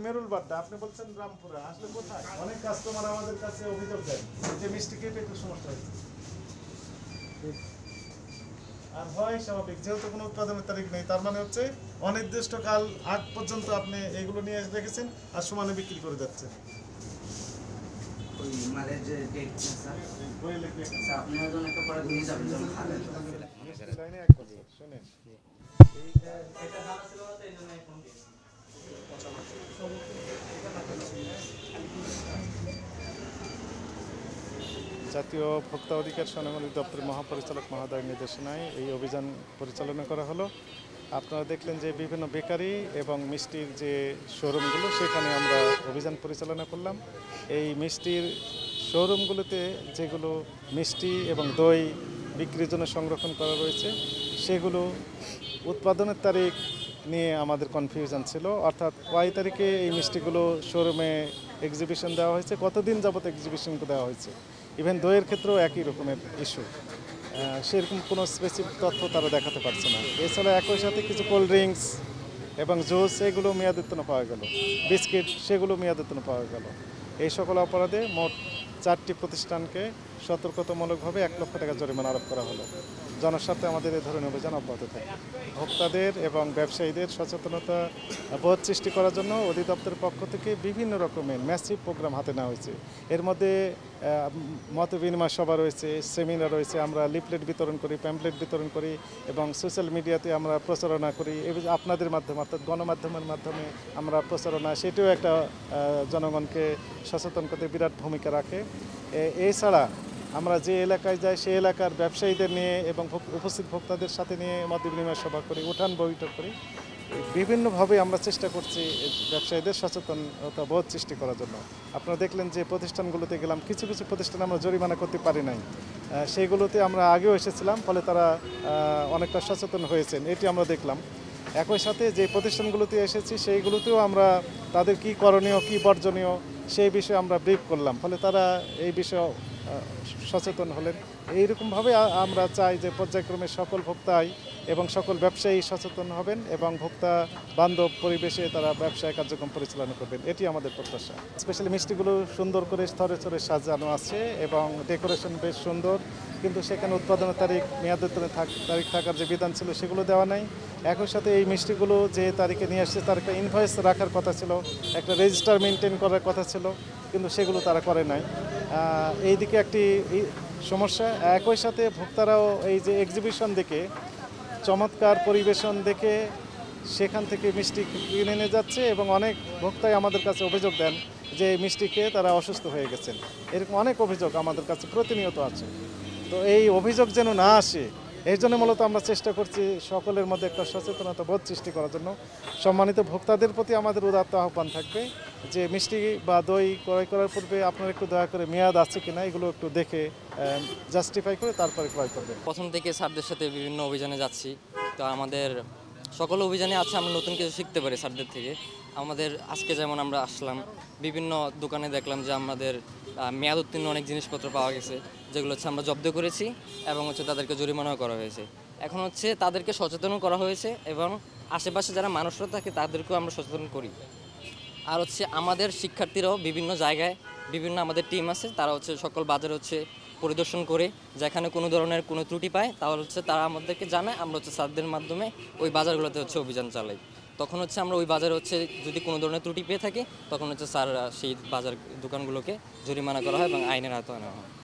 মেরুল বাড্ডা, আপনি বলছেন রামপুরা, আসলে কোথায়? অনেক কাস্টমার আমাদের কাছে অভিযোগ দেয় যে মিষ্টি খেয়ে পেটের সমস্যা হচ্ছে। আর হয় স্বাভাবিক, যেহেতু কোনো উৎপাদনের তারিখ নেই, তার মানে হচ্ছে অনির্দিষ্টকাল আগ পর্যন্ত আপনি এগুলো নিয়ে রেখেছেন আর সমানে বিক্রি করে যাচ্ছেন। ওই মালের যে ডেট স্যার, ওই লিখবে স্যার আপনি হয়তো একটা পরে নিয়ে যাবেন যখন খাবেন। লাইনে এক বছর শুনেন। এটা জানা ছিল না তো এই জন্য ফোন দিয়েছি। জাতীয় ভোক্তা অধিকার সনদ দপ্তরের মহাপরিচালক মহোদয়ের নির্দেশনায় এই অভিযান পরিচালনা করা হলো। আপনারা দেখলেন যে বিভিন্ন বেকারি এবং মিষ্টির যে শোরুমগুলো, সেখানে আমরা অভিযান পরিচালনা করলাম। এই মিষ্টির শোরুমগুলোতে যেগুলো মিষ্টি এবং দই বিক্রির জন্য সংরক্ষণ করা রয়েছে, সেগুলো উৎপাদনের তারিখ নিয়ে আমাদের কনফিউশন ছিল, অর্থাৎ কয় তারিখে এই মিষ্টিগুলো শোরুমে এক্সিবিশন দেওয়া হয়েছে, কতদিন যাবত এক্সিবিশন দেওয়া হয়েছে। ইভেন দইয়ের ক্ষেত্রেও একই রকমের ইস্যু, সেরকম কোনো স্পেসিফিক তথ্য তারা দেখাতে পারছে না। এছাড়া একই সাথে কিছু কোল্ড ড্রিঙ্কস এবং জুস এগুলো মেয়াদোত্তীর্ণ পাওয়া গেল, বিস্কিট সেগুলো মেয়াদোত্তীর্ণ পাওয়া গেল। এই সকল অপরাধে মোট 4টি প্রতিষ্ঠানকে সতর্কতামূলকভাবে 1 লক্ষ টাকা জরিমানা আরোপ করা হলো। জনস্বার্থে আমাদের এই ধরনের অভিযান অব্যাহত থাকে। ভোক্তাদের এবং ব্যবসায়ীদের সচেতনতা বোধ সৃষ্টি করার জন্য অধিদপ্তরের পক্ষ থেকে বিভিন্ন রকমের ম্যাসিভ প্রোগ্রাম হাতে নেওয়া হয়েছে। এর মধ্যে মত বিনিময় সভা রয়েছে, সেমিনার রয়েছে, আমরা লিফলেট বিতরণ করি, প্যাম্পলেট বিতরণ করি এবং সোশ্যাল মিডিয়াতে আমরা প্রচারণা করি। আপনাদের মাধ্যমে অর্থাৎ গণমাধ্যমের মাধ্যমে আমরা প্রচারণা, সেটিও একটা জনগণকে সচেতন করতে বিরাট ভূমিকা রাখে। এছাড়া আমরা যে এলাকায় যাই সেই এলাকার ব্যবসায়ীদের নিয়ে এবং উপস্থিত ভোক্তাদের সাথে নিয়ে মত বিনিময় সভা করি, উঠান বৈঠক করি। বিভিন্নভাবে আমরা চেষ্টা করছি ব্যবসায়ীদের সচেতনতা বোধ সৃষ্টি করার জন্য। আপনারা দেখলেন যে প্রতিষ্ঠানগুলোতে গেলাম, কিছু কিছু প্রতিষ্ঠানে আমরা জরিমানা করতে পারি নাই, সেইগুলোতে আমরা আগেও এসেছিলাম, ফলে তারা অনেকটা সচেতন হয়েছেন, এটি আমরা দেখলাম। একই সাথে যে প্রতিষ্ঠানগুলোতে এসেছি সেইগুলোতেও আমরা তাদের কি করণীয় কি বর্জনীয় সেই বিষয়ে আমরা ব্রিফ করলাম, ফলে তারা এই বিষয়ে সচেতন হলেন। এইরকমভাবে আমরা চাই যে পর্যায়ক্রমে সকল ভোক্তাই এবং সকল ব্যবসায়ী সচেতন হবেন এবং ভোক্তা বান্ধব পরিবেশে তারা ব্যবসায় কার্যক্রম পরিচালনা করবেন, এটি আমাদের প্রত্যাশা। স্পেশালি মিষ্টিগুলো সুন্দর করে স্তরে স্তরে সাজানো আছে এবং ডেকোরেশন বেশ সুন্দর, কিন্তু সেখানে উৎপাদনের তারিখ মেয়াদোত্তীর্ণ তারিখ থাকার যে বিধান ছিল সেগুলো দেওয়া নাই। একই সাথে এই মিষ্টিগুলো যে তারিখে নিয়ে আসছে তার একটা ইনভয়েস রাখার কথা ছিল, একটা রেজিস্টার মেনটেন করার কথা ছিল, কিন্তু সেগুলো তারা করে নাই। এই দিকে একটি সমস্যা। একই সাথে ভোক্তারাও এই যে এক্সিবিশন দেখে, চমৎকার পরিবেশন দেখে সেখান থেকে মিষ্টি কিনে নিয়ে যাচ্ছে এবং অনেক ভোক্তাই আমাদের কাছে অভিযোগ দেন যে মিষ্টি খেয়ে তারা অসুস্থ হয়ে গেছেন। এরকম অনেক অভিযোগ আমাদের কাছে প্রতিনিয়ত আছে। তো এই অভিযোগ যেন না আসে, এই জন্য মূলত আমরা চেষ্টা করছি সকলের মধ্যে একটা সচেতনতা বোধ সৃষ্টি করার জন্য। সম্মানিত ভোক্তাদের প্রতি আমাদের উদাত্ত আহ্বান থাকবে যে মিষ্টি বা দই ক্রয় করার পূর্বে আপনারা একটু দয়া করে মেয়াদ আছে কিনা এগুলো একটু দেখে জাস্টিফাই করে তারপরে ক্রয় করবেন। প্রথম থেকে স্যারদের সাথে বিভিন্ন অভিযানে যাচ্ছি, তো আমাদের সকল অভিযানে আছে আমরা নতুন কিছু শিখতে পারি স্যারদের থেকে। আমাদের আজকে যেমন আমরা আসলাম, বিভিন্ন দোকানে দেখলাম যে আমাদের মেয়াদ উত্তীর্ণ অনেক জিনিসপত্র পাওয়া গেছে, যেগুলো হচ্ছে আমরা জব্দ করেছি এবং হচ্ছে তাদেরকে জরিমানাও করা হয়েছে। এখন হচ্ছে তাদেরকে সচেতন করা হয়েছে এবং আশেপাশে যারা মানুষরা থাকে তাদেরকেও আমরা সচেতন করি। আর হচ্ছে আমাদের শিক্ষার্থীরাও বিভিন্ন জায়গায় বিভিন্ন আমাদের টিম আছে, তারা হচ্ছে সকল বাজারে হচ্ছে পরিদর্শন করে যেখানে কোনো ধরনের কোনো ত্রুটি পায় তাহলে হচ্ছে তারা আমাদেরকে জানায়, আমরা হচ্ছে স্যারদের মাধ্যমে ওই বাজারগুলোতে হচ্ছে অভিযান চালাই। তখন হচ্ছে আমরা ওই বাজারে হচ্ছে যদি কোনো ধরনের ত্রুটি পেয়ে থাকি তখন হচ্ছে স্যার সেই বাজার দোকানগুলোকে জরিমানা করা হয় এবং আইনের আওতায় আনা হয়।